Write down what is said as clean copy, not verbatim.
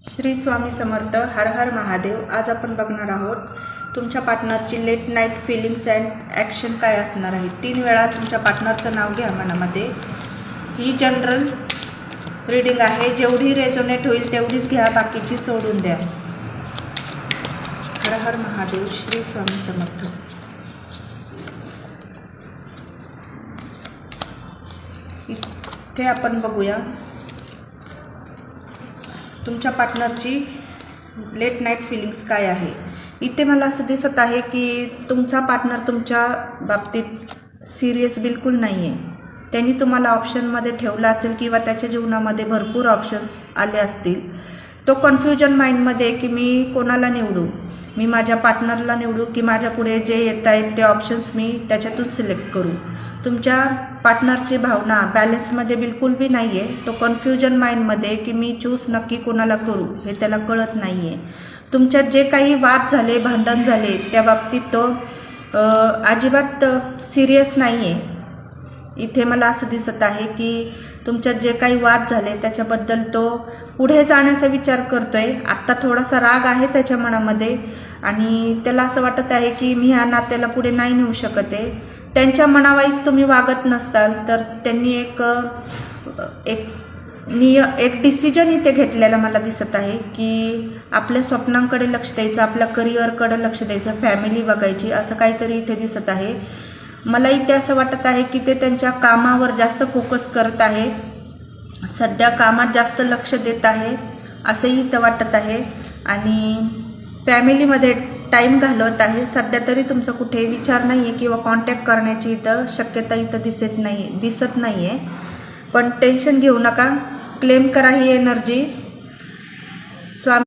श्री स्वामी समर्थ. हर हर महादेव. आज आपण बघणार आहोत तुमच्या पार्टनरची late night feelings and action काय असणार आहे. 3 वेळा तुमच्या पार्टनरचं नाव घ्या मनामध्ये. ही जनरल रीडिंग आहे, जेवढी रेझोनेट होईल तेवढीच घ्या, बाकीची सोडून द्या. हर हर महादेव. श्री स्वामी समर्थ. इथे आपण बघूया तुमच्या पार्टनरची लेट नाईट फीलिंग्स काय आहे. इथे मला असं दिसत आहे की तुमचा पार्टनर तुमच्या बाबतीत सिरियस बिलकुल नाही आहे. त्यांनी तुम्हाला ऑप्शनमध्ये ठेवलं असेल किंवा त्याच्या जीवनामध्ये भरपूर ऑप्शन्स आले असतील. तो कन्फ्युजन माइंडमध्ये की मी कोणाला निवडू, मी माझ्या पार्टनरला निवडू की माझ्या पुढे जे येत आहेत ते ऑप्शन्स मी त्याच्यातून सिलेक्ट करू. तुमच्या पार्टनरची भावना बॅलन्समध्ये बिलकुल बी नाही आहे. तो कन्फ्युजन माइंडमध्ये की मी चूज नक्की कोणाला करू हे त्याला कळत नाही आहे. तुमच्यात जे काही वाद झाले, भांडण झाले, त्या बाबतीत तो अजिबात सिरियस नाही आहे. इथे मला असं दिसत आहे की तुमच्यात जे काही वाद झाले त्याच्याबद्दल तो पुढे जाण्याचा विचार करतोय. आत्ता थोडासा राग आहे त्याच्या मनामध्ये आणि त्याला असं वाटत आहे की मी ह्या नात्याला पुढे नाही नेऊ शकत आहे. त्यांच्या मनावाईज तुम्ही वागत नसताल तर त्यांनी एक डिसिजन इथे घेतलेला मला दिसत आहे की आपल्या स्वप्नांकडे लक्ष द्यायचं, आपल्या करिअरकडे लक्ष द्यायचं, फॅमिली बघायची, असं काहीतरी इथे दिसत आहे. मला इथे असं वाटत आहे की ते त्यांच्या कामावर जास्त फोकस करत आहे, सध्या कामात जास्त लक्ष देत आहे असंही इथं वाटत आहे आणि फॅमिलीमध्ये टाईम घालवत आहे. सध्या तरी तुमचा कुठे विचार नाही आहे किंवा कॉन्टॅक्ट करण्याची इथं शक्यता इथं दिसत नाही आहे. पण टेन्शन घेऊ नका, क्लेम करा ही एनर्जी. स्वामी